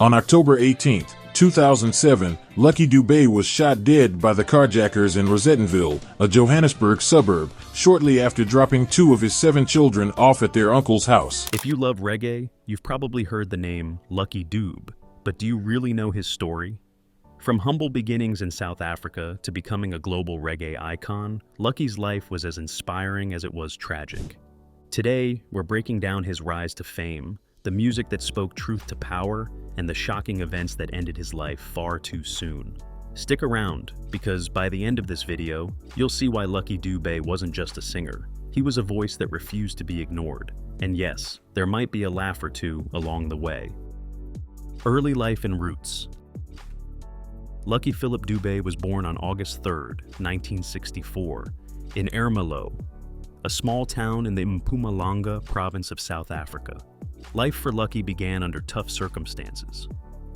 On October 18, 2007, Lucky Dube was shot dead by the carjackers in Rosettenville, a Johannesburg suburb, shortly after dropping 2 of his 7 children off at their uncle's house. If you love reggae, you've probably heard the name Lucky Dube, but do you really know his story? From humble beginnings in South Africa to becoming a global reggae icon, Lucky's life was as inspiring as it was tragic. Today, we're breaking down his rise to fame, the music that spoke truth to power, and the shocking events that ended his life far too soon. Stick around, because by the end of this video, you'll see why Lucky Dube wasn't just a singer. He was a voice that refused to be ignored. And yes, there might be a laugh or two along the way. Early life and roots. Lucky Philip Dube was born on August 3, 1964, in Ermelo, a small town in the Mpumalanga province of South Africa. Life for Lucky began under tough circumstances.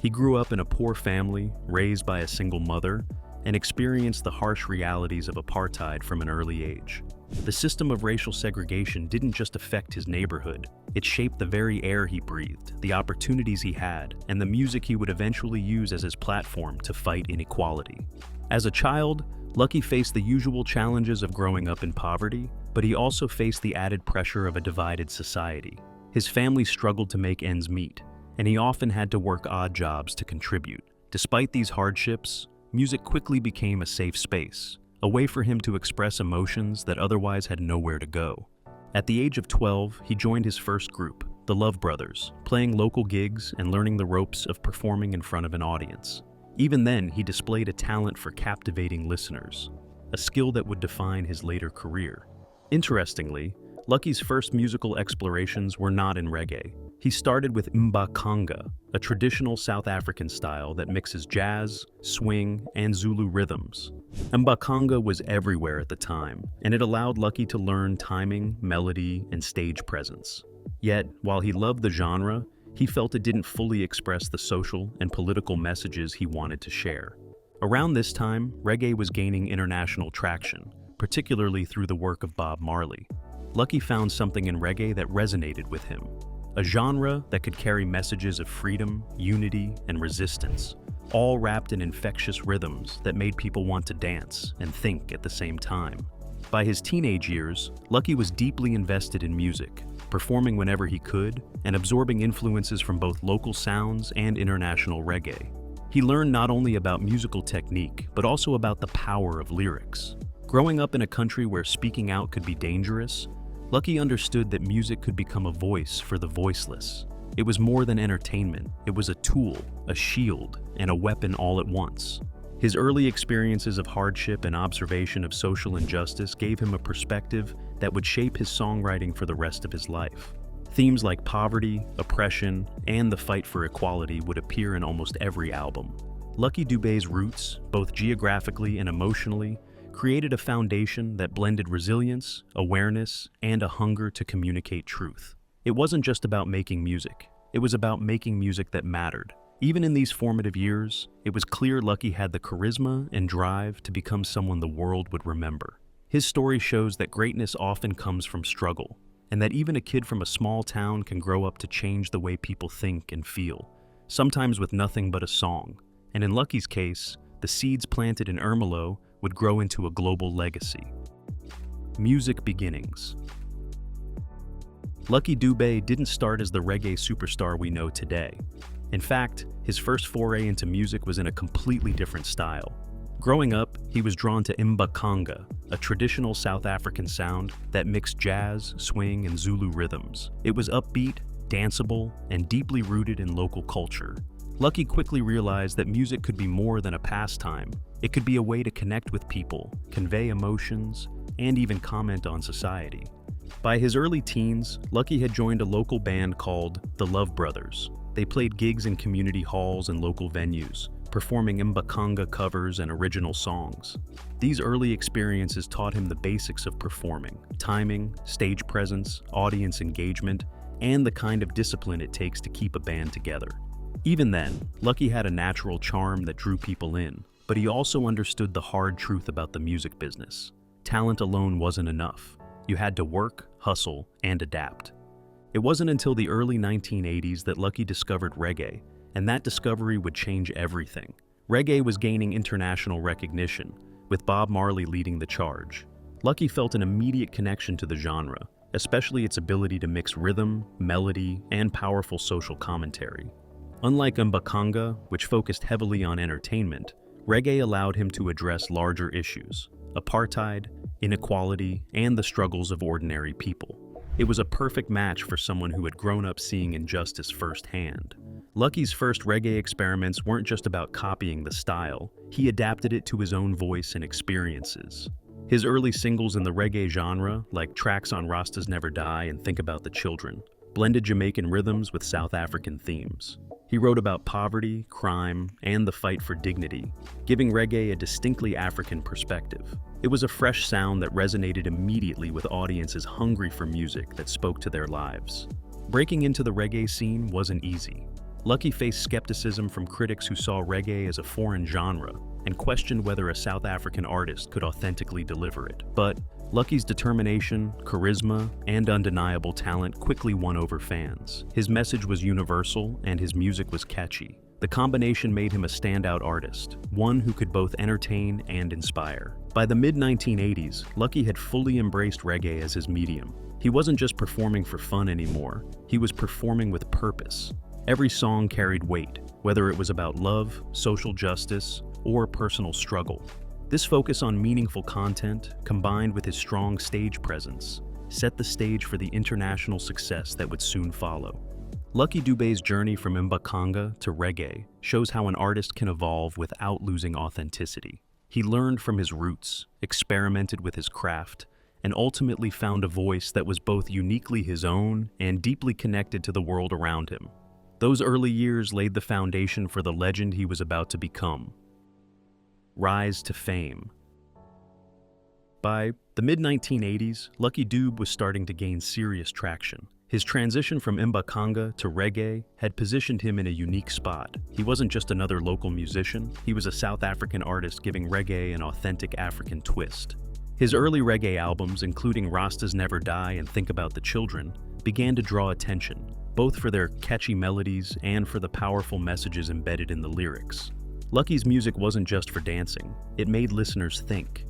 He grew up in a poor family, raised by a single mother, and experienced the harsh realities of apartheid from an early age. The system of racial segregation didn't just affect his neighborhood, it shaped the very air he breathed, the opportunities he had, and the music he would eventually use as his platform to fight inequality. As a child, Lucky faced the usual challenges of growing up in poverty, but he also faced the added pressure of a divided society. His family struggled to make ends meet, and he often had to work odd jobs to contribute. Despite these hardships, music quickly became a safe space, a way for him to express emotions that otherwise had nowhere to go. At the age of 12, he joined his first group, the Love Brothers, playing local gigs and learning the ropes of performing in front of an audience. Even then, he displayed a talent for captivating listeners, a skill that would define his later career. Interestingly, Lucky's first musical explorations were not in reggae. He started with mbaqanga, a traditional South African style that mixes jazz, swing, and Zulu rhythms. Mbaqanga was everywhere at the time, and it allowed Lucky to learn timing, melody, and stage presence. Yet, while he loved the genre, he felt it didn't fully express the social and political messages he wanted to share. Around this time, reggae was gaining international traction, particularly through the work of Bob Marley. Lucky found something in reggae that resonated with him, a genre that could carry messages of freedom, unity, and resistance, all wrapped in infectious rhythms that made people want to dance and think at the same time. By his teenage years, Lucky was deeply invested in music, performing whenever he could and absorbing influences from both local sounds and international reggae. He learned not only about musical technique, but also about the power of lyrics. Growing up in a country where speaking out could be dangerous, Lucky understood that music could become a voice for the voiceless. It was more than entertainment. It was a tool, a shield, and a weapon all at once. His early experiences of hardship and observation of social injustice gave him a perspective that would shape his songwriting for the rest of his life. Themes like poverty, oppression, and the fight for equality would appear in almost every album. Lucky Dube's roots, both geographically and emotionally, created a foundation that blended resilience, awareness, and a hunger to communicate truth. It wasn't just about making music. It was about making music that mattered. Even in these formative years, it was clear Lucky had the charisma and drive to become someone the world would remember. His story shows that greatness often comes from struggle, and that even a kid from a small town can grow up to change the way people think and feel, sometimes with nothing but a song. And in Lucky's case, the seeds planted in Ermelo would grow into a global legacy. Music beginnings. Lucky Dube didn't start as the reggae superstar we know today. In fact, his first foray into music was in a completely different style. Growing up, he was drawn to mbaqanga, a traditional South African sound that mixed jazz, swing, and Zulu rhythms. It was upbeat, danceable, and deeply rooted in local culture. Lucky quickly realized that music could be more than a pastime. It could be a way to connect with people, convey emotions, and even comment on society. By his early teens, Lucky had joined a local band called the Love Brothers. They played gigs in community halls and local venues, performing mbaqanga covers and original songs. These early experiences taught him the basics of performing: timing, stage presence, audience engagement, and the kind of discipline it takes to keep a band together. Even then, Lucky had a natural charm that drew people in, but he also understood the hard truth about the music business. Talent alone wasn't enough. You had to work, hustle, and adapt. It wasn't until the early 1980s that Lucky discovered reggae, and that discovery would change everything. Reggae was gaining international recognition, with Bob Marley leading the charge. Lucky felt an immediate connection to the genre, especially its ability to mix rhythm, melody, and powerful social commentary. Unlike Mbakanga, which focused heavily on entertainment, reggae allowed him to address larger issues: apartheid, inequality, and the struggles of ordinary people. It was a perfect match for someone who had grown up seeing injustice firsthand. Lucky's first reggae experiments weren't just about copying the style, he adapted it to his own voice and experiences. His early singles in the reggae genre, like tracks on Rastas Never Die and Think About the Children, blended Jamaican rhythms with South African themes. He wrote about poverty, crime, and the fight for dignity, giving reggae a distinctly African perspective. It was a fresh sound that resonated immediately with audiences hungry for music that spoke to their lives. Breaking into the reggae scene wasn't easy. Lucky faced skepticism from critics who saw reggae as a foreign genre and questioned whether a South African artist could authentically deliver it. But Lucky's determination, charisma, and undeniable talent quickly won over fans. His message was universal and his music was catchy. The combination made him a standout artist, one who could both entertain and inspire. By the mid-1980s, Lucky had fully embraced reggae as his medium. He wasn't just performing for fun anymore, he was performing with purpose. Every song carried weight, whether it was about love, social justice, or personal struggle. This focus on meaningful content, combined with his strong stage presence, set the stage for the international success that would soon follow. Lucky Dube's journey from Mbakanga to reggae shows how an artist can evolve without losing authenticity. He learned from his roots, experimented with his craft, and ultimately found a voice that was both uniquely his own and deeply connected to the world around him. Those early years laid the foundation for the legend he was about to become. Rise to fame. By the mid-1980s, Lucky Dube was starting to gain serious traction. His transition from Mbakanga to reggae had positioned him in a unique spot. He wasn't just another local musician, he was a South African artist giving reggae an authentic African twist. His early reggae albums, including Rastas Never Die and Think About the Children, began to draw attention, both for their catchy melodies and for the powerful messages embedded in the lyrics. Lucky's music wasn't just for dancing, it made listeners think.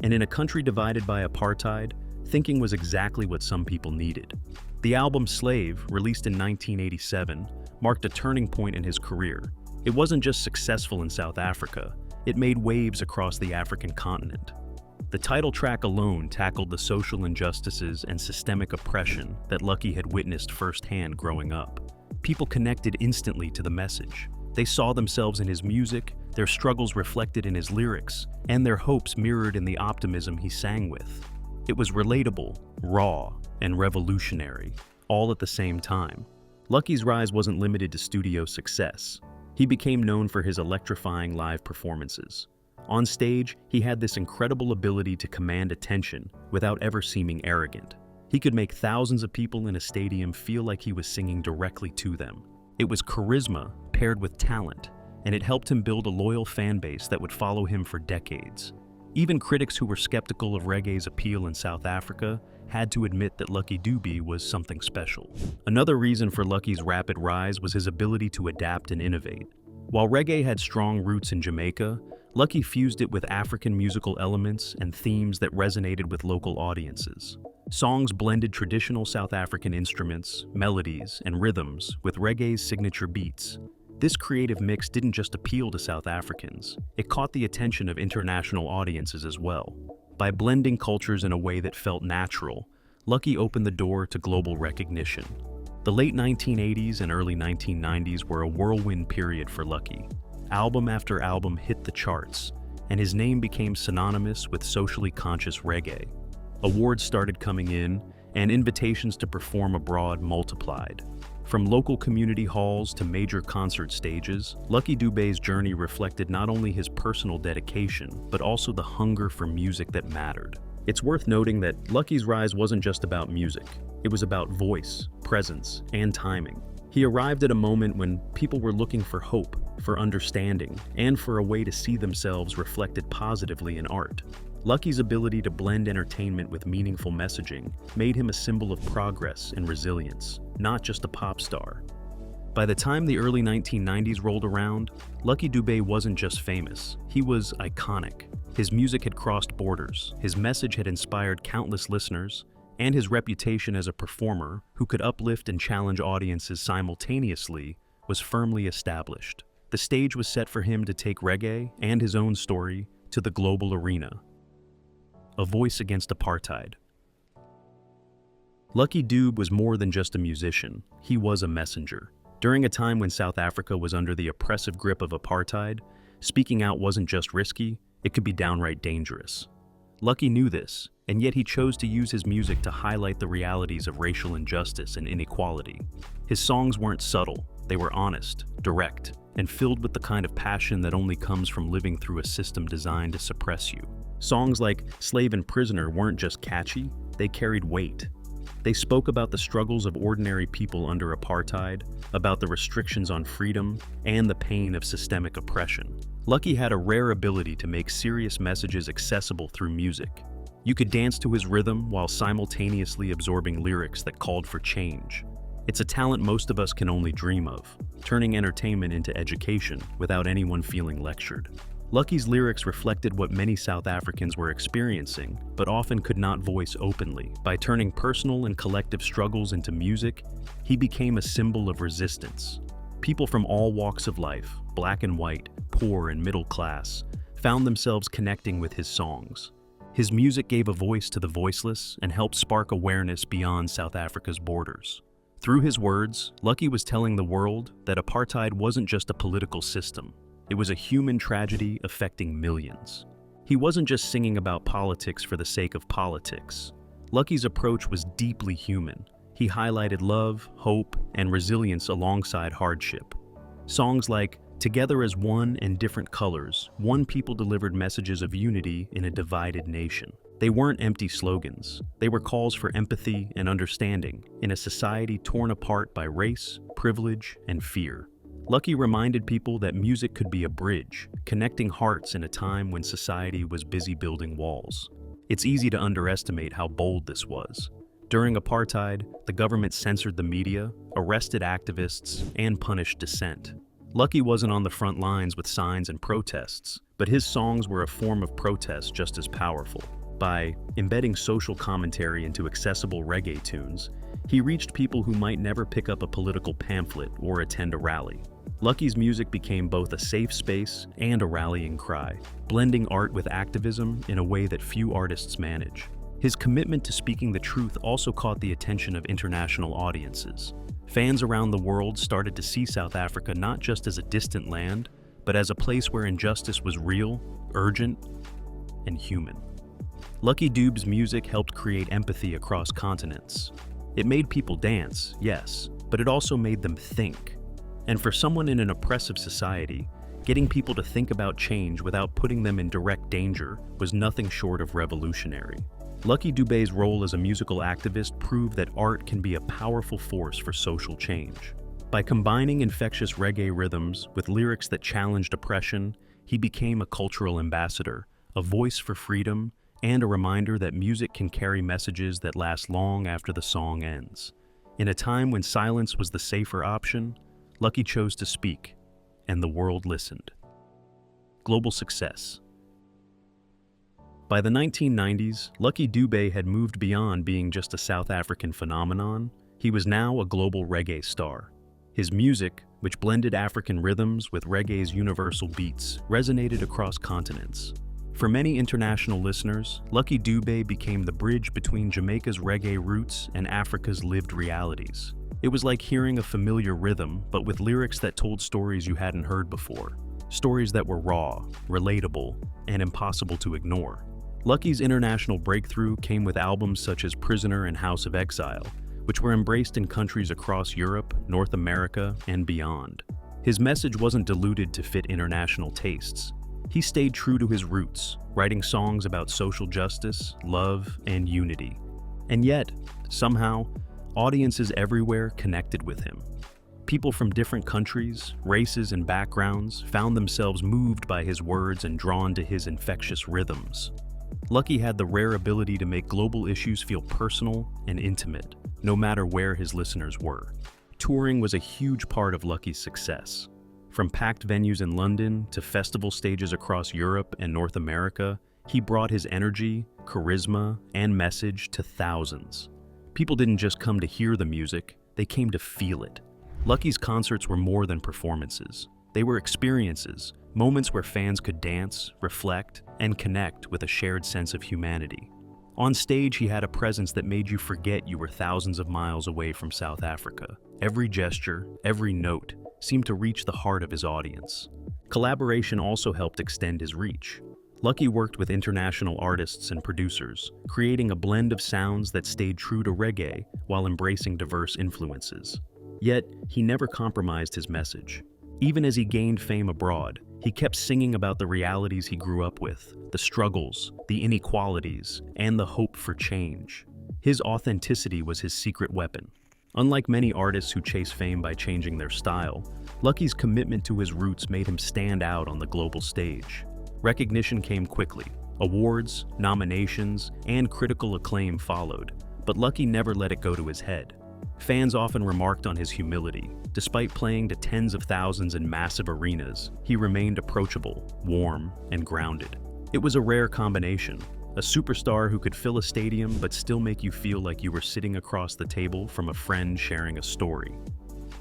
And in a country divided by apartheid, thinking was exactly what some people needed. The album Slave, released in 1987, marked a turning point in his career. It wasn't just successful in South Africa, it made waves across the African continent. The title track alone tackled the social injustices and systemic oppression that Lucky had witnessed firsthand growing up. People connected instantly to the message. They saw themselves in his music, their struggles reflected in his lyrics, and their hopes mirrored in the optimism he sang with. It was relatable, raw, and revolutionary, all at the same time. Lucky's rise wasn't limited to studio success. He became known for his electrifying live performances. On stage, he had this incredible ability to command attention without ever seeming arrogant. He could make thousands of people in a stadium feel like he was singing directly to them. It was charisma paired with talent, and it helped him build a loyal fan base that would follow him for decades. Even critics who were skeptical of reggae's appeal in South Africa had to admit that Lucky Dube was something special. Another reason for Lucky's rapid rise was his ability to adapt and innovate. While reggae had strong roots in Jamaica, Lucky fused it with African musical elements and themes that resonated with local audiences. Songs blended traditional South African instruments, melodies, and rhythms with reggae's signature beats. This creative mix didn't just appeal to South Africans, it caught the attention of international audiences as well. By blending cultures in a way that felt natural, Lucky opened the door to global recognition. The late 1980s and early 1990s were a whirlwind period for Lucky. Album after album hit the charts, and his name became synonymous with socially conscious reggae. Awards started coming in, and invitations to perform abroad multiplied. From local community halls to major concert stages, Lucky Dube's journey reflected not only his personal dedication, but also the hunger for music that mattered. It's worth noting that Lucky's rise wasn't just about music. It was about voice, presence, and timing. He arrived at a moment when people were looking for hope, for understanding, and for a way to see themselves reflected positively in art. Lucky's ability to blend entertainment with meaningful messaging made him a symbol of progress and resilience, not just a pop star. By the time the early 1990s rolled around, Lucky Dube wasn't just famous, he was iconic. His music had crossed borders, his message had inspired countless listeners, and his reputation as a performer who could uplift and challenge audiences simultaneously was firmly established. The stage was set for him to take reggae and his own story to the global arena. A voice against apartheid. Lucky Dube was more than just a musician, he was a messenger. During a time when South Africa was under the oppressive grip of apartheid, speaking out wasn't just risky, it could be downright dangerous. Lucky knew this, and yet he chose to use his music to highlight the realities of racial injustice and inequality. His songs weren't subtle, they were honest, direct, and filled with the kind of passion that only comes from living through a system designed to suppress you. Songs like Slave and Prisoner weren't just catchy, they carried weight. They spoke about the struggles of ordinary people under apartheid, about the restrictions on freedom, and the pain of systemic oppression. Lucky had a rare ability to make serious messages accessible through music. You could dance to his rhythm while simultaneously absorbing lyrics that called for change. It's a talent most of us can only dream of, turning entertainment into education without anyone feeling lectured. Lucky's lyrics reflected what many South Africans were experiencing, but often could not voice openly. By turning personal and collective struggles into music, he became a symbol of resistance. People from all walks of life, black and white, poor and middle class, found themselves connecting with his songs. His music gave a voice to the voiceless and helped spark awareness beyond South Africa's borders. Through his words, Lucky was telling the world that apartheid wasn't just a political system. It was a human tragedy affecting millions. He wasn't just singing about politics for the sake of politics. Lucky's approach was deeply human. He highlighted love, hope, and resilience alongside hardship. Songs like Together as One and Different Colors, One People delivered messages of unity in a divided nation. They weren't empty slogans. They were calls for empathy and understanding in a society torn apart by race, privilege, and fear. Lucky reminded people that music could be a bridge, connecting hearts in a time when society was busy building walls. It's easy to underestimate how bold this was. During apartheid, the government censored the media, arrested activists, and punished dissent. Lucky wasn't on the front lines with signs and protests, but his songs were a form of protest just as powerful. By embedding social commentary into accessible reggae tunes, he reached people who might never pick up a political pamphlet or attend a rally. Lucky's music became both a safe space and a rallying cry, blending art with activism in a way that few artists manage. His commitment to speaking the truth also caught the attention of international audiences. Fans around the world started to see South Africa not just as a distant land, but as a place where injustice was real, urgent, and human. Lucky Dube's music helped create empathy across continents. It made people dance, yes, but it also made them think. And for someone in an oppressive society, getting people to think about change without putting them in direct danger was nothing short of revolutionary. Lucky Dube's role as a musical activist proved that art can be a powerful force for social change. By combining infectious reggae rhythms with lyrics that challenged oppression, he became a cultural ambassador, a voice for freedom, and a reminder that music can carry messages that last long after the song ends. In a time when silence was the safer option, Lucky chose to speak, and the world listened. Global success. By the 1990s, Lucky Dube had moved beyond being just a South African phenomenon. He was now a global reggae star. His music, which blended African rhythms with reggae's universal beats, resonated across continents. For many international listeners, Lucky Dube became the bridge between Jamaica's reggae roots and Africa's lived realities. It was like hearing a familiar rhythm, but with lyrics that told stories you hadn't heard before. Stories that were raw, relatable, and impossible to ignore. Lucky's international breakthrough came with albums such as Prisoner and House of Exile, which were embraced in countries across Europe, North America, and beyond. His message wasn't diluted to fit international tastes. He stayed true to his roots, writing songs about social justice, love, and unity. And yet, somehow, audiences everywhere connected with him. People from different countries, races, and backgrounds found themselves moved by his words and drawn to his infectious rhythms. Lucky had the rare ability to make global issues feel personal and intimate, no matter where his listeners were. Touring was a huge part of Lucky's success. From packed venues in London to festival stages across Europe and North America, he brought his energy, charisma, and message to thousands. People didn't just come to hear the music, they came to feel it. Lucky's concerts were more than performances. They were experiences, moments where fans could dance, reflect, and connect with a shared sense of humanity. On stage, he had a presence that made you forget you were thousands of miles away from South Africa. Every gesture, every note, seemed to reach the heart of his audience. Collaboration also helped extend his reach. Lucky worked with international artists and producers, creating a blend of sounds that stayed true to reggae while embracing diverse influences. Yet, he never compromised his message. Even as he gained fame abroad, he kept singing about the realities he grew up with, the struggles, the inequalities, and the hope for change. His authenticity was his secret weapon. Unlike many artists who chase fame by changing their style, Lucky's commitment to his roots made him stand out on the global stage. Recognition came quickly. Awards, nominations, and critical acclaim followed, but Lucky never let it go to his head. Fans often remarked on his humility. Despite playing to tens of thousands in massive arenas, he remained approachable, warm, and grounded. It was a rare combination, a superstar who could fill a stadium but still make you feel like you were sitting across the table from a friend sharing a story.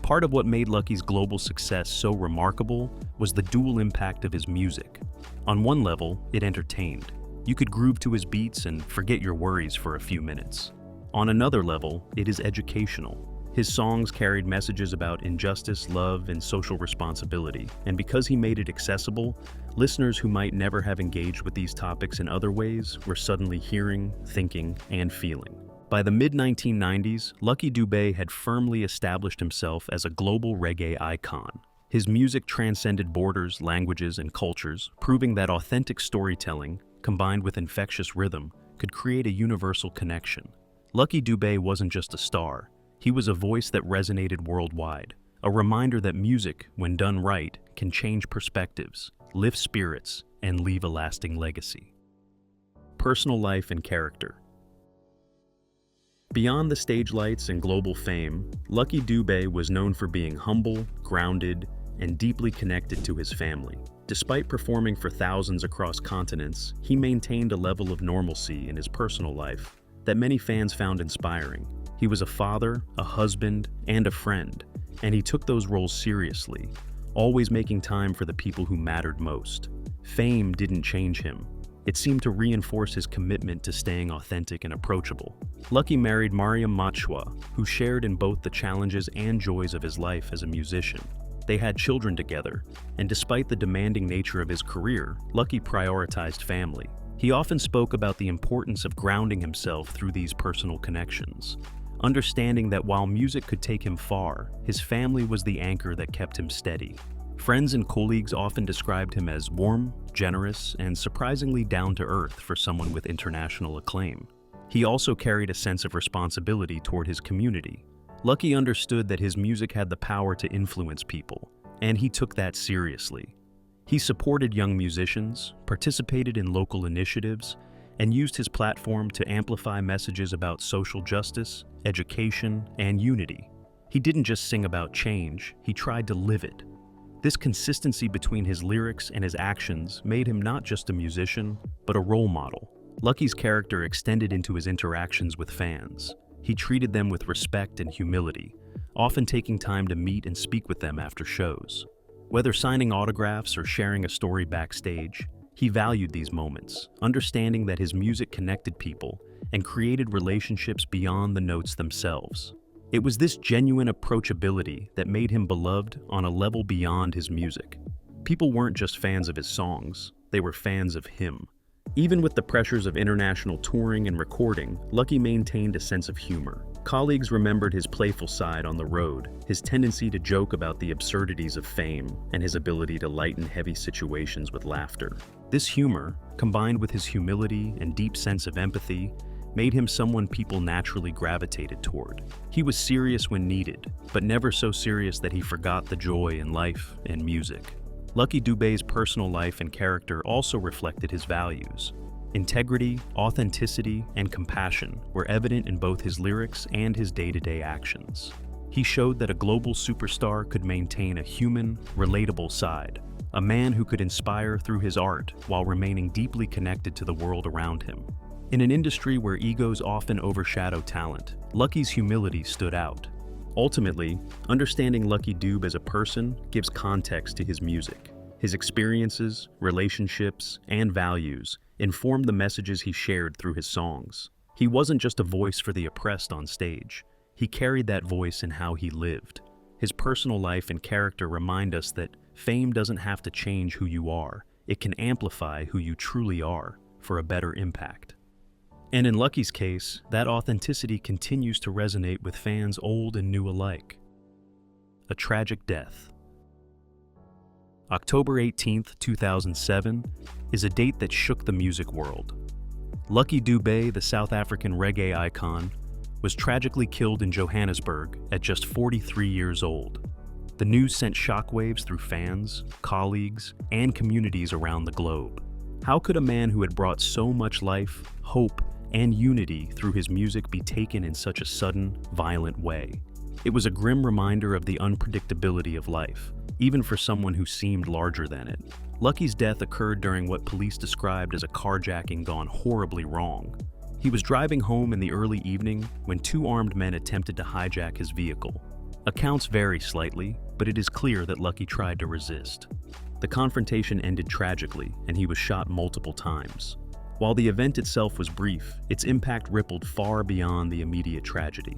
Part of what made Lucky's global success so remarkable was the dual impact of his music. On one level, it entertained. You could groove to his beats and forget your worries for a few minutes. On another level, it is educational. His songs carried messages about injustice, love, and social responsibility, and because he made it accessible, listeners who might never have engaged with these topics in other ways were suddenly hearing, thinking, and feeling. By the mid-1990s, Lucky Dube had firmly established himself as a global reggae icon. His music transcended borders, languages, and cultures, proving that authentic storytelling, combined with infectious rhythm, could create a universal connection. Lucky Dube wasn't just a star. He was a voice that resonated worldwide, a reminder that music, when done right, can change perspectives, lift spirits, and leave a lasting legacy. Personal life and character. Beyond the stage lights and global fame, Lucky Dube was known for being humble, grounded, and deeply connected to his family. Despite performing for thousands across continents, he maintained a level of normalcy in his personal life that many fans found inspiring. He was a father, a husband, and a friend, and he took those roles seriously, always making time for the people who mattered most. Fame didn't change him. It seemed to reinforce his commitment to staying authentic and approachable. Lucky married Mariam Machwa, who shared in both the challenges and joys of his life as a musician. They had children together, and despite the demanding nature of his career, Lucky prioritized family. He often spoke about the importance of grounding himself through these personal connections, understanding that while music could take him far, his family was the anchor that kept him steady. Friends and colleagues often described him as warm, generous, and surprisingly down-to-earth for someone with international acclaim. He also carried a sense of responsibility toward his community. Lucky understood that his music had the power to influence people, and he took that seriously. He supported young musicians, participated in local initiatives, and used his platform to amplify messages about social justice, education, and unity. He didn't just sing about change, he tried to live it. This consistency between his lyrics and his actions made him not just a musician, but a role model. Lucky's character extended into his interactions with fans. He treated them with respect and humility, often taking time to meet and speak with them after shows. Whether signing autographs or sharing a story backstage, he valued these moments, understanding that his music connected people and created relationships beyond the notes themselves. It was this genuine approachability that made him beloved on a level beyond his music. People weren't just fans of his songs, they were fans of him. Even with the pressures of international touring and recording, Lucky maintained a sense of humor. Colleagues remembered his playful side on the road, his tendency to joke about the absurdities of fame, and his ability to lighten heavy situations with laughter. This humor, combined with his humility and deep sense of empathy, made him someone people naturally gravitated toward. He was serious when needed, but never so serious that he forgot the joy in life and music. Lucky Dube's personal life and character also reflected his values. Integrity, authenticity, and compassion were evident in both his lyrics and his day-to-day actions. He showed that a global superstar could maintain a human, relatable side, a man who could inspire through his art while remaining deeply connected to the world around him. In an industry where egos often overshadow talent, Lucky's humility stood out. Ultimately, understanding Lucky Dube as a person gives context to his music. His experiences, relationships, and values inform the messages he shared through his songs. He wasn't just a voice for the oppressed on stage. He carried that voice in how he lived. His personal life and character remind us that fame doesn't have to change who you are. It can amplify who you truly are for a better impact. And in Lucky's case, that authenticity continues to resonate with fans old and new alike. A tragic death. October 18, 2007, is a date that shook the music world. Lucky Dube, the South African reggae icon, was tragically killed in Johannesburg at just 43 years old. The news sent shockwaves through fans, colleagues, and communities around the globe. How could a man who had brought so much life, hope, and unity through his music be taken in such a sudden, violent way? It was a grim reminder of the unpredictability of life, even for someone who seemed larger than it. Lucky's death occurred during what police described as a carjacking gone horribly wrong. He was driving home in the early evening when two armed men attempted to hijack his vehicle. Accounts vary slightly, but it is clear that Lucky tried to resist. The confrontation ended tragically, and he was shot multiple times. While the event itself was brief, its impact rippled far beyond the immediate tragedy.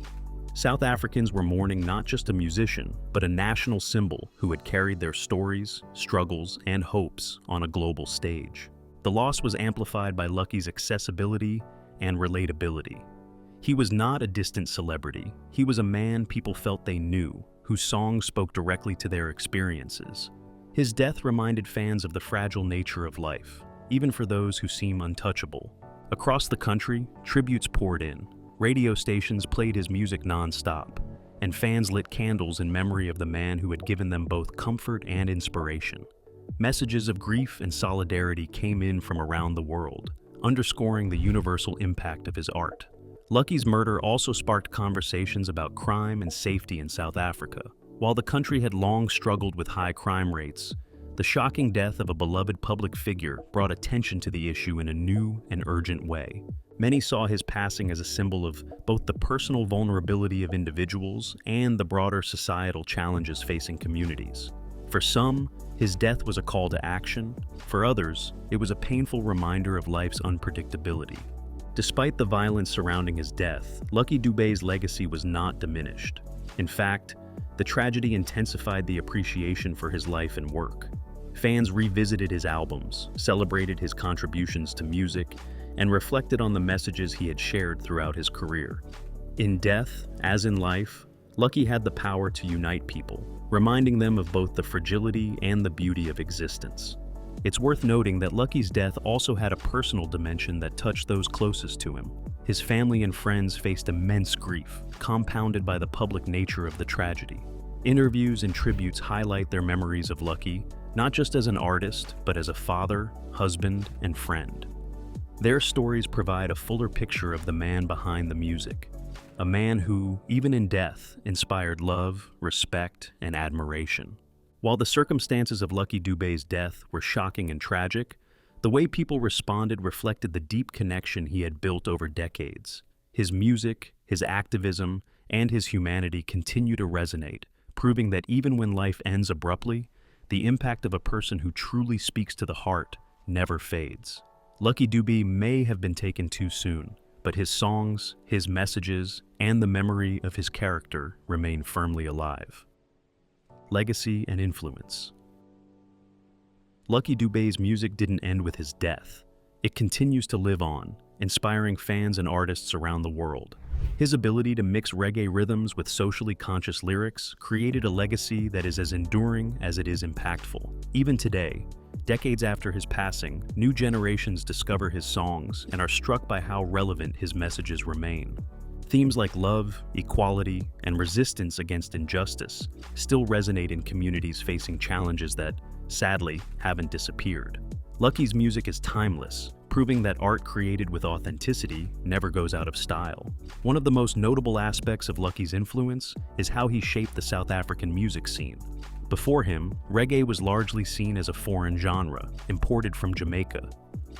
South Africans were mourning not just a musician, but a national symbol who had carried their stories, struggles, and hopes on a global stage. The loss was amplified by Lucky's accessibility and relatability. He was not a distant celebrity. He was a man people felt they knew, whose songs spoke directly to their experiences. His death reminded fans of the fragile nature of life, even for those who seem untouchable. Across the country, tributes poured in. Radio stations played his music non-stop, and fans lit candles in memory of the man who had given them both comfort and inspiration. Messages of grief and solidarity came in from around the world, underscoring the universal impact of his art. Lucky's murder also sparked conversations about crime and safety in South Africa. While the country had long struggled with high crime rates, the shocking death of a beloved public figure brought attention to the issue in a new and urgent way. Many saw his passing as a symbol of both the personal vulnerability of individuals and the broader societal challenges facing communities. For some, his death was a call to action. For others, it was a painful reminder of life's unpredictability. Despite the violence surrounding his death, Lucky Dube's legacy was not diminished. In fact, the tragedy intensified the appreciation for his life and work. Fans revisited his albums, celebrated his contributions to music, and reflected on the messages he had shared throughout his career. In death, as in life, Lucky had the power to unite people, reminding them of both the fragility and the beauty of existence. It's worth noting that Lucky's death also had a personal dimension that touched those closest to him. His family and friends faced immense grief, compounded by the public nature of the tragedy. Interviews and tributes highlight their memories of Lucky, not just as an artist, but as a father, husband, and friend. Their stories provide a fuller picture of the man behind the music, a man who, even in death, inspired love, respect, and admiration. While the circumstances of Lucky Dube's death were shocking and tragic, the way people responded reflected the deep connection he had built over decades. His music, his activism, and his humanity continue to resonate, proving that even when life ends abruptly, the impact of a person who truly speaks to the heart never fades. Lucky Dube may have been taken too soon, but his songs, his messages, and the memory of his character remain firmly alive. Legacy and influence. Lucky Dube's music didn't end with his death. It continues to live on, inspiring fans and artists around the world. His ability to mix reggae rhythms with socially conscious lyrics created a legacy that is as enduring as it is impactful. Even today, decades after his passing, new generations discover his songs and are struck by how relevant his messages remain. Themes like love, equality, and resistance against injustice still resonate in communities facing challenges that, sadly, haven't disappeared. Lucky's music is timeless, proving that art created with authenticity never goes out of style. One of the most notable aspects of Lucky's influence is how he shaped the South African music scene. Before him, reggae was largely seen as a foreign genre, imported from Jamaica.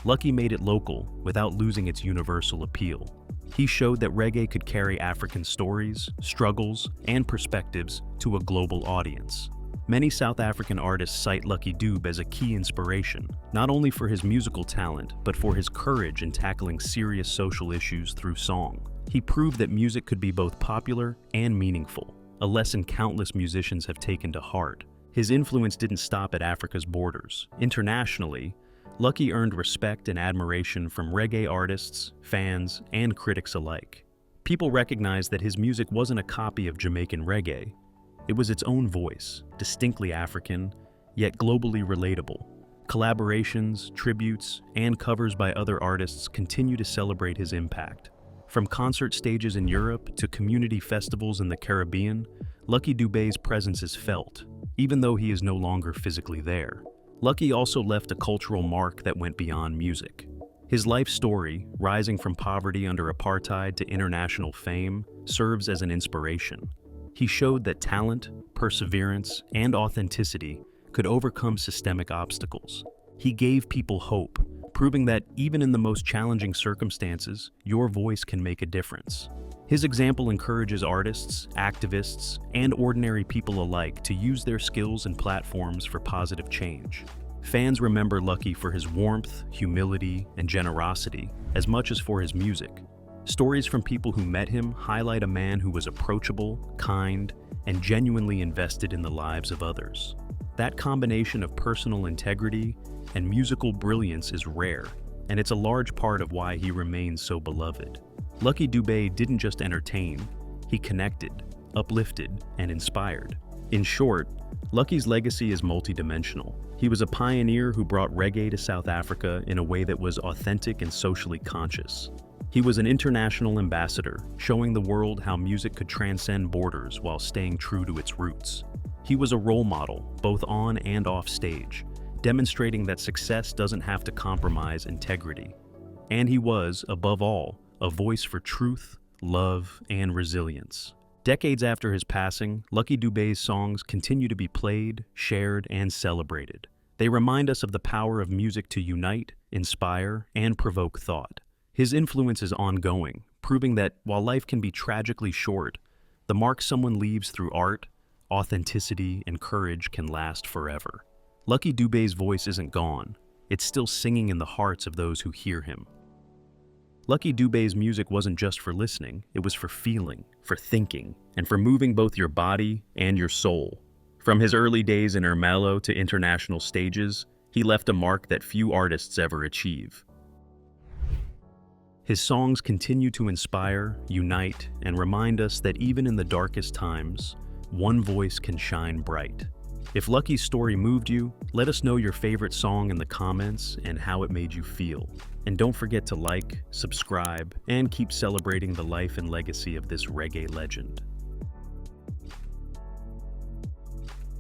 Lucky made it local without losing its universal appeal. He showed that reggae could carry African stories, struggles, and perspectives to a global audience. Many South African artists cite Lucky Dube as a key inspiration, not only for his musical talent, but for his courage in tackling serious social issues through song. He proved that music could be both popular and meaningful, a lesson countless musicians have taken to heart. His influence didn't stop at Africa's borders. Internationally, Lucky earned respect and admiration from reggae artists, fans, and critics alike. People recognized that his music wasn't a copy of Jamaican reggae. It was its own voice, distinctly African, yet globally relatable. Collaborations, tributes, and covers by other artists continue to celebrate his impact. From concert stages in Europe to community festivals in the Caribbean, Lucky Dube's presence is felt, even though he is no longer physically there. Lucky also left a cultural mark that went beyond music. His life story, rising from poverty under apartheid to international fame, serves as an inspiration. He showed that talent, perseverance, and authenticity could overcome systemic obstacles. He gave people hope, proving that even in the most challenging circumstances, your voice can make a difference. His example encourages artists, activists, and ordinary people alike to use their skills and platforms for positive change. Fans remember Lucky for his warmth, humility, and generosity, as much as for his music. Stories from people who met him highlight a man who was approachable, kind, and genuinely invested in the lives of others. That combination of personal integrity and musical brilliance is rare, and it's a large part of why he remains so beloved. Lucky Dube didn't just entertain, he connected, uplifted, and inspired. In short, Lucky's legacy is multidimensional. He was a pioneer who brought reggae to South Africa in a way that was authentic and socially conscious. He was an international ambassador, showing the world how music could transcend borders while staying true to its roots. He was a role model, both on and off stage, demonstrating that success doesn't have to compromise integrity. And he was, above all, a voice for truth, love, and resilience. Decades after his passing, Lucky Dube's songs continue to be played, shared, and celebrated. They remind us of the power of music to unite, inspire, and provoke thought. His influence is ongoing, proving that while life can be tragically short, the mark someone leaves through art, authenticity, and courage can last forever. Lucky Dube's voice isn't gone. It's still singing in the hearts of those who hear him. Lucky Dube's music wasn't just for listening, it was for feeling, for thinking, and for moving both your body and your soul. From his early days in Ermelo to international stages, he left a mark that few artists ever achieve. His songs continue to inspire, unite, and remind us that even in the darkest times, one voice can shine bright. If Lucky's story moved you, let us know your favorite song in the comments and how it made you feel. And don't forget to like, subscribe, and keep celebrating the life and legacy of this reggae legend.